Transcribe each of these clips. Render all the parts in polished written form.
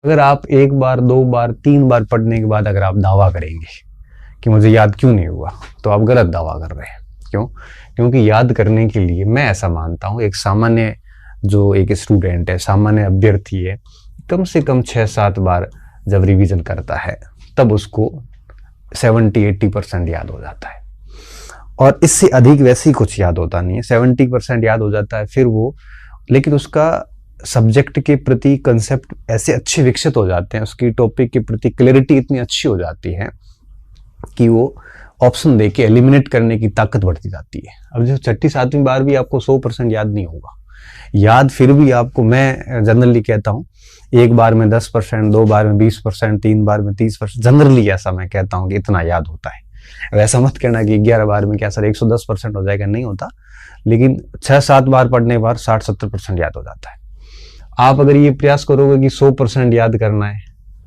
अगर आप एक बार, दो बार, तीन बार पढ़ने के बाद अगर आप दावा करेंगे कि मुझे याद क्यों नहीं हुआ, तो आप गलत दावा कर रहे हैं। क्यों? क्योंकि याद करने के लिए मैं ऐसा मानता हूँ, एक सामान्य जो एक स्टूडेंट है, सामान्य अभ्यर्थी है, कम से कम 6-7 बार जब रिवीजन करता है तब उसको 70-80% याद हो जाता है। और इससे अधिक वैसे ही कुछ याद होता नहीं है। 70% याद हो जाता है, फिर वो, लेकिन उसका सब्जेक्ट के प्रति कंसेप्ट ऐसे अच्छे विकसित हो जाते हैं, उसकी टॉपिक के प्रति क्लैरिटी इतनी अच्छी हो जाती है कि वो ऑप्शन देके एलिमिनेट करने की ताकत बढ़ती जाती है। अब जो 6ठी-7वीं बार भी आपको 100% याद नहीं होगा, याद फिर भी आपको, मैं जनरली कहता हूँ, एक बार में 10%, 2 बार में 20%, 3 बार में 30%, जनरली ऐसा मैं कहता हूँ कि इतना याद होता है। वैसा मत कहना कि 11 बार में क्या सर 110% हो जाएगा, नहीं होता, लेकिन 6-7 बार पढ़ने के बाद 60-70% याद हो जाता है। आप अगर ये प्रयास करोगे कि 100% याद करना है,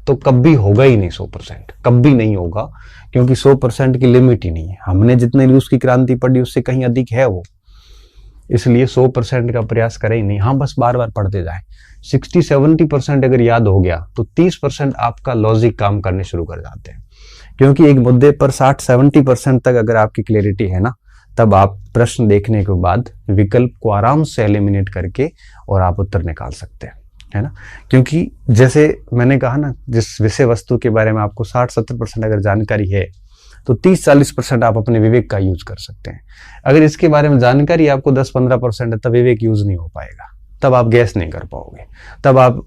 तो कभी होगा ही नहीं 100%, कभी नहीं होगा, क्योंकि 100% की लिमिट ही नहीं है। हमने जितने रूस की क्रांति पढ़ी उससे कहीं अधिक है वो, इसलिए 100% का प्रयास करें ही नहीं। हाँ, बस बार बार पढ़ते जाएं। 60-70% अगर याद हो गया तो 30% आपका लॉजिक काम करने शुरू कर जाते हैं, क्योंकि एक मुद्दे पर 60-70% तक अगर आपकी क्लैरिटी है ना, तब आप प्रश्न देखने के बाद विकल्प को आराम से एलिमिनेट करके और आप उत्तर निकाल सकते हैं, है ना। क्योंकि जैसे मैंने कहा ना, जिस विषय वस्तु के बारे में आपको 60-70% अगर जानकारी है, तो 30-40% आप अपने विवेक का यूज कर सकते हैं। अगर इसके बारे में जानकारी आपको 10-15% है, तब विवेक यूज नहीं हो पाएगा, तब आप गैस नहीं कर पाओगे, तब आप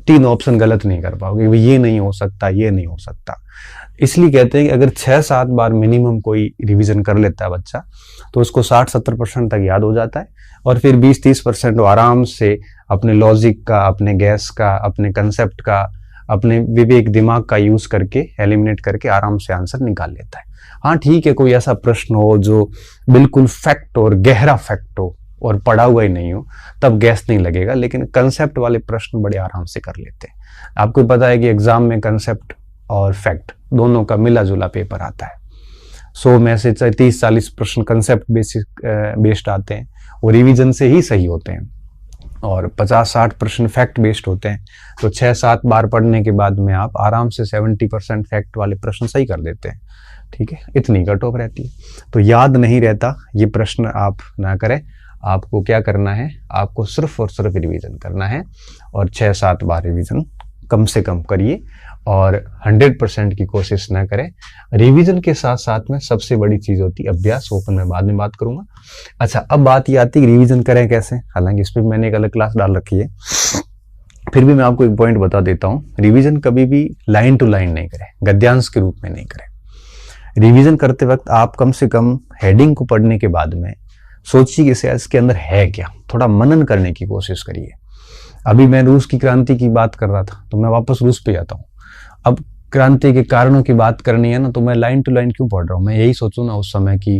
3 ऑप्शन गलत नहीं कर पाओगे, ये नहीं हो सकता, ये नहीं हो सकता। इसलिए कहते हैं कि अगर 6-7 बार मिनिमम कोई रिवीजन कर लेता है बच्चा, तो उसको 60-70% तक याद हो जाता है, और फिर 20-30% वो आराम से अपने लॉजिक का, अपने गैस का, अपने कंसेप्ट का, अपने विवेक दिमाग का यूज करके एलिमिनेट करके आराम से आंसर निकाल लेता है। हाँ ठीक है, कोई ऐसा प्रश्न हो जो बिल्कुल फैक्ट और गहरा फैक्ट हो और पढ़ा हुआ ही नहीं हो, तब गैस नहीं लगेगा, लेकिन कंसेप्ट वाले प्रश्न बड़े आराम से कर लेते हैं। आपको पता है कि एग्जाम में कंसेप्ट और फैक्ट दोनों का मिला जुला पेपर आता है। 100 में से 30-40 प्रश्न कंसेप्ट बेस्ड आते हैं, वो रिवीजन से ही सही होते हैं, और 50-60 प्रश्न फैक्ट बेस्ड होते हैं। तो 6-7 बार पढ़ने के बाद में आप आराम से 70% फैक्ट वाले प्रश्न सही कर देते हैं। ठीक है, इतनी कट ऑफ रहती है। तो याद नहीं रहता, ये प्रश्न आप ना करें। आपको क्या करना है, आपको सिर्फ और सिर्फ रिवीजन करना है, और 6-7 बार रिवीजन कम से कम करिए, और 100% की कोशिश ना करें। रिवीजन के साथ साथ में सबसे बड़ी चीज होती है अभ्यास, ओपन में बाद में बात करूंगा। अच्छा, अब बात ये आती है कि रिवीजन करें कैसे, हालांकि इस पर मैंने एक अलग क्लास डाल रखी है, फिर भी मैं आपको एक पॉइंट बता देता हूं। रिवीजन कभी भी लाइन टू लाइन नहीं करें, गद्यांश के रूप में नहीं करें। रिवीजन करते वक्त आप कम से कम हेडिंग को पढ़ने के बाद में सोचिए कि इसके अंदर है क्या, थोड़ा मनन करने की कोशिश करिए। अभी मैं रूस की क्रांति की बात कर रहा था, तो मैं वापस रूस पे जाता हूँ। अब क्रांति के कारणों की बात करनी है ना, तो मैं लाइन टू लाइन क्यों पढ़ रहा हूँ, मैं यही सोचूं ना, उस समय की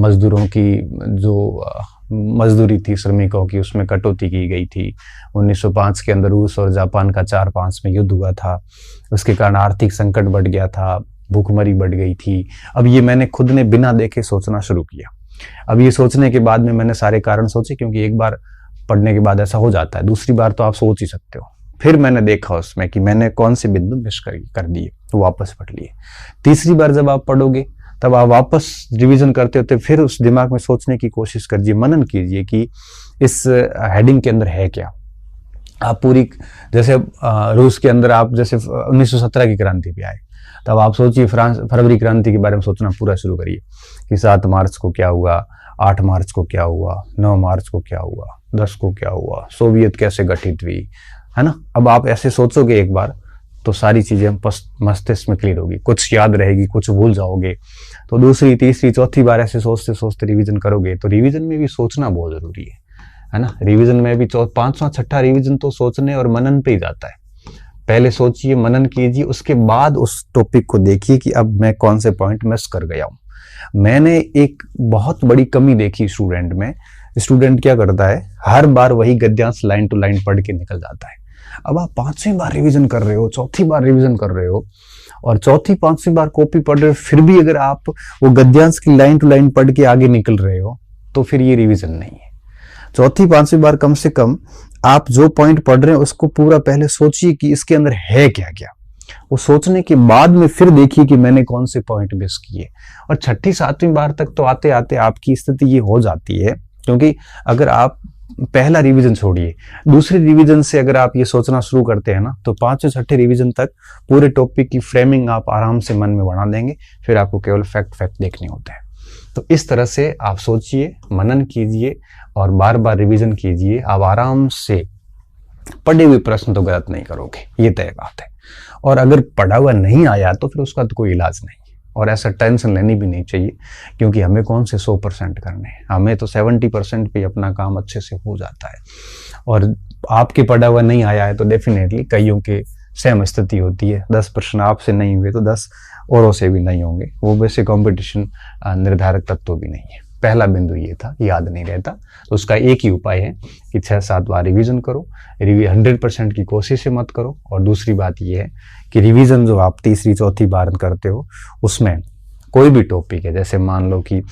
मजदूरों की जो मजदूरी थी, श्रमिकों की, उसमें कटौती की गई थी। 1905 के अंदर रूस और जापान का 4-5 में युद्ध हुआ था, उसके कारण आर्थिक संकट बढ़ गया था, भूखमरी बढ़ गई थी। अब ये मैंने खुद ने बिना देखे सोचना शुरू किया। अब ये सोचने के बाद में मैंने सारे कारण सोचे, क्योंकि एक बार पढ़ने के बाद ऐसा हो जाता है, दूसरी बार तो आप सोच ही सकते हो। फिर मैंने देखा उसमें कि मैंने कौन से बिंदु मिस कर दिए, तो वापस पढ़ लिए। तीसरी बार जब आप पढ़ोगे, तब आप वापस रिवीजन करते होते फिर उस दिमाग में सोचने की कोशिश कीजिए, मनन कीजिए कि इस हेडिंग के अंदर है क्या। आप पूरी, जैसे रूस के अंदर आप जैसे 1917 की क्रांति पे आए, तब आप सोचिए फरवरी क्रांति के बारे में सोचना पूरा शुरू करिए कि 7 मार्च को क्या हुआ, 8 मार्च को क्या हुआ, 9 मार्च को क्या हुआ, 10 को क्या हुआ, सोवियत कैसे गठित हुई, है ना। अब आप ऐसे सोचोगे एक बार, तो सारी चीजें मस्तिष्क में क्लियर होगी, कुछ याद रहेगी, कुछ भूल जाओगे। तो दूसरी, तीसरी, चौथी बार ऐसे सोचते सोचते रिवीजन करोगे, तो रिवीजन में भी सोचना बहुत जरूरी है ना। रिवीजन में भी 5वां-6ठा रिवीजन तो सोचने और मनन पे ही जाता है। पहले सोचिए, मनन कीजिए, उसके बाद उस टॉपिक को देखिए कि अब मैं कौन से पॉइंट मिस कर गया हूं। मैंने एक बहुत बड़ी कमी देखी स्टूडेंट में। स्टूडेंट क्या करता है, हर बार वही गद्यांश लाइन टू लाइन पढ़ के निकल जाता है। अब आप 5वीं बार रिवीजन कर रहे हो, चौथी बार रिवीजन कर रहे हो, और चौथी 5वीं बार कॉपी पढ़ रहे हो, फिर भी अगर आप वो गद्यांश की लाइन टू लाइन पढ़ के आगे निकल रहे हो, तो फिर ये रिवीजन नहीं है। चौथी पांचवी बार कम से कम आप जो पॉइंट पढ़ रहे हैं उसको पूरा पहले सोचिए कि इसके अंदर है क्या क्या। वो सोचने के बाद में फिर देखिए कि मैंने कौन से पॉइंट मिस किए। और छठी सातवीं बार तक तो आते आते आपकी स्थिति ये हो जाती है, क्योंकि अगर आप पहला रिवीजन छोड़िए, दूसरे रिवीजन से अगर आप ये सोचना शुरू करते हैं ना, तो पांचवें छठे रिवीजन तक पूरे टॉपिक की फ्रेमिंग आप आराम से मन में बना देंगे। फिर आपको केवल फैक्ट देखने होते हैं। तो इस तरह से आप सोचिए, मनन कीजिए और बार बार रिवीजन कीजिए। आप आराम से पढ़े हुए प्रश्न तो गलत नहीं करोगे, ये तय बात है। और अगर पढ़ा हुआ नहीं आया तो फिर उसका तो कोई इलाज नहीं, और ऐसा टेंशन लेनी भी नहीं चाहिए, क्योंकि हमें कौन से 100% करने हैं, हमें तो 70% पे अपना काम अच्छे से हो जाता है। और आपके पढ़ा हुआ नहीं आया है तो डेफिनेटली कईयों के सेम स्थिति होती है, 10 प्रश्न आपसे नहीं हुए तो 10 औरों से भी नहीं होंगे। वो वैसे कंपटीशन निर्धारक तत्व भी नहीं है। पहला बिंदु ये था, याद नहीं रहता तो उसका एक ही उपाय है कि 6-7 बार रिवीजन करो। 100% की कोशिश मत करो। और दूसरी बात ये है कि रिवीजन जो आप तीसरी चौथी बार करते हो उसमें कोई भी टॉपिक है, जैसे मान लो कि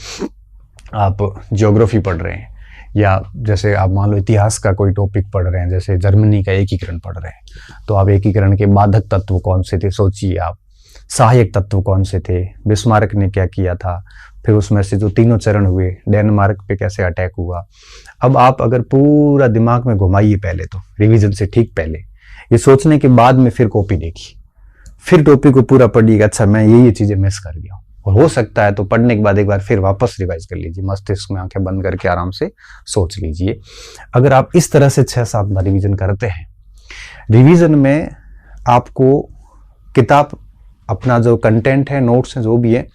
आप ज्योग्राफी पढ़ रहे हैं, या जैसे आप मान लो इतिहास का कोई टॉपिक पढ़ रहे हैं, जैसे जर्मनी का एकीकरण पढ़ रहे हैं, तो आप एकीकरण के बाधक तत्व कौन से थे सोचिए, आप सहायक तत्व कौन से थे, बिस्मार्क ने क्या किया था, फिर उसमें से जो तीनों चरण हुए, डेनमार्क पे कैसे अटैक हुआ। अब आप अगर पूरा दिमाग में घुमाइए पहले तो रिवीजन से ठीक पहले, ये सोचने के बाद में फिर कॉपी देखिए, फिर टॉपिक को पूरा पढ़िएगा, अच्छा मैं ये चीजें मिस कर गया हूँ। और हो सकता है तो पढ़ने के बाद एक बार फिर वापस रिवाइज कर लीजिए, मस्तिष्क में आंखें बंद करके आराम से सोच लीजिए। अगर आप इस तरह से 6-7 बार रिवीजन करते हैं, रिवीजन में आपको किताब अपना जो कंटेंट है, नोट्स हैं, जो भी है,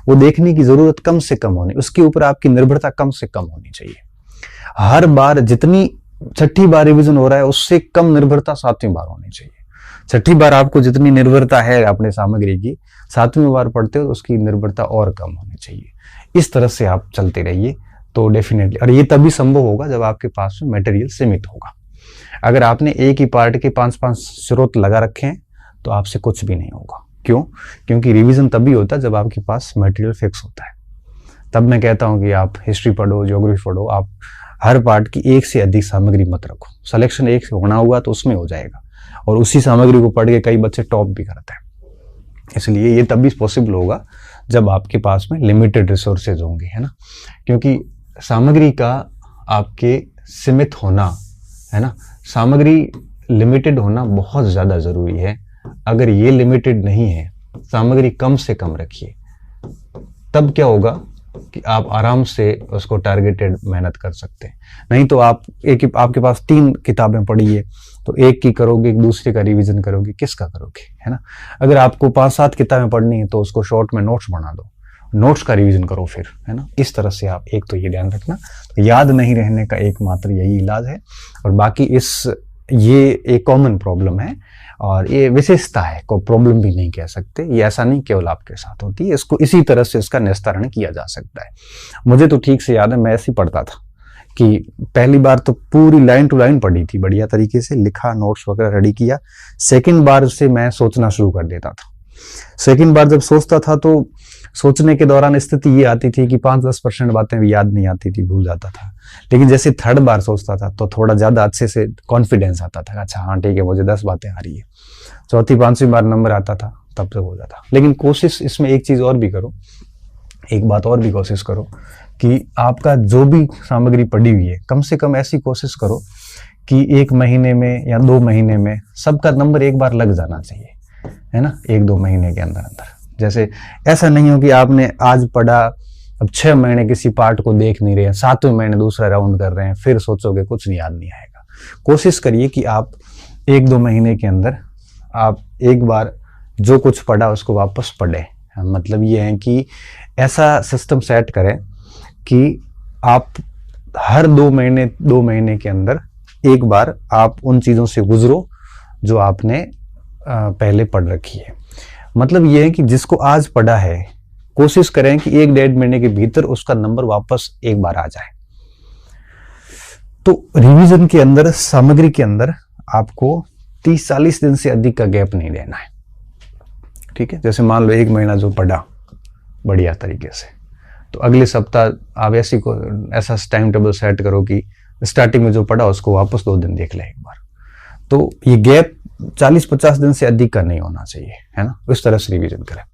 वो देखने की जरूरत कम से कम होनी, उसके ऊपर आपकी निर्भरता कम से कम होनी चाहिए। हर बार जितनी छठी बार रिवीजन हो रहा है उससे कम निर्भरता 7वीं बार होनी चाहिए। छठी बार आपको जितनी निर्भरता है अपने सामग्री की, 7वीं बार पढ़ते हो तो उसकी निर्भरता और कम होनी चाहिए। इस तरह से आप चलते रहिए तो डेफिनेटली, और ये तभी संभव होगा जब आपके पास में मटेरियल सीमित होगा। अगर आपने एक ही पार्ट के 5-5 स्रोत लगा रखे हैं तो आपसे कुछ भी नहीं होगा। क्यों? क्योंकि रिवीजन तभी होता है जब आपके पास मटेरियल फिक्स होता है। तब मैं कहता हूं कि आप हिस्ट्री पढ़ो, ज्योग्राफी पढ़ो, आप हर पार्ट की एक से अधिक सामग्री मत रखो। सिलेक्शन एक से होना हुआ तो उसमें हो जाएगा, और उसी सामग्री को पढ़ के कई बच्चे टॉप भी करते हैं। इसलिए ये तभी पॉसिबल होगा जब आपके पास में लिमिटेड रिसोर्सेज होंगे, है ना। क्योंकि सामग्री का आपके सीमित होना, है ना, सामग्री लिमिटेड होना बहुत ज्यादा जरूरी है। अगर ये लिमिटेड नहीं है, सामग्री कम से कम रखिए, तब क्या होगा कि आप आराम से उसको टारगेटेड मेहनत कर सकते हैं। नहीं तो आप आपके पास 3 किताबें पढ़ी है तो एक की करोगे, दूसरे का रिवीजन करोगे, किसका करोगे, है ना। अगर आपको 5-7 किताबें पढ़नी है तो उसको शॉर्ट में नोट्स बना दो, नोट्स का रिवीजन करो फिर, है ना। इस तरह से आप, एक तो ये ध्यान रखना, तो याद नहीं रहने का एकमात्र यही इलाज है। और बाकी ये एक कॉमन प्रॉब्लम है और ये विशेषता है, कोई प्रॉब्लम भी नहीं कह सकते। ये ऐसा नहीं केवल आपके साथ होती है, इसको इसी तरह से इसका निस्तारण किया जा सकता है। मुझे तो ठीक से याद है, मैं ऐसे ही पढ़ता था कि पहली बार तो पूरी लाइन टू लाइन पढ़ी थी, बढ़िया तरीके से लिखा, नोट्स वगैरह रेडी किया। सेकंड बार से मैं सोचना शुरू कर देता था। सेकंड बार जब सोचता था तो सोचने के दौरान स्थिति ये आती थी कि 5-10% बातें भी याद नहीं आती थी, भूल जाता था। लेकिन जैसे थर्ड बार सोचता था तो थोड़ा ज्यादा अच्छे से कॉन्फिडेंस आता था, अच्छा हाँ ठीक है, मुझे 10 बातें आ रही है। चौथी 5वीं बार नंबर आता था तब तक हो जाता। लेकिन कोशिश इसमें एक चीज और भी करो, एक बात और भी कोशिश करो कि आपका जो भी सामग्री पड़ी हुई है, कम से कम ऐसी कोशिश करो कि 1 महीने में या 2 महीने में सबका नंबर एक बार लग जाना चाहिए, है ना, 1-2 महीने के अंदर अंदर। जैसे ऐसा नहीं हो कि आपने आज पढ़ा, अब 6 महीने किसी पार्ट को देख नहीं रहे हैं, 7वें महीने दूसरा राउंड कर रहे हैं, फिर सोचोगे कुछ नहीं, याद नहीं आएगा। कोशिश करिए कि आप 1-2 महीने के अंदर आप एक बार जो कुछ पढ़ा उसको वापस पढ़े। मतलब ये है कि ऐसा सिस्टम सेट करें कि आप हर 2 महीने के अंदर एक बार आप उन चीजों से गुजरो जो आपने पहले पढ़ रखी है। मतलब ये है कि जिसको आज पढ़ा है, कोशिश करें कि 1-1.5 महीने के भीतर उसका नंबर वापस एक बार आ जाए। तो रिवीजन के अंदर, सामग्री के अंदर आपको 30-40 दिन से अधिक का गैप नहीं लेना है, ठीक है। जैसे मान लो 1 महीना जो पढ़ा बढ़िया तरीके से, तो अगले सप्ताह आप ऐसा टाइम टेबल सेट करो कि स्टार्टिंग में जो पढ़ा उसको वापस 2 दिन देख लें एक बार। तो ये गैप 40-50 दिन से अधिक का नहीं होना चाहिए, है ना। इस तरह से रिवीजन करें।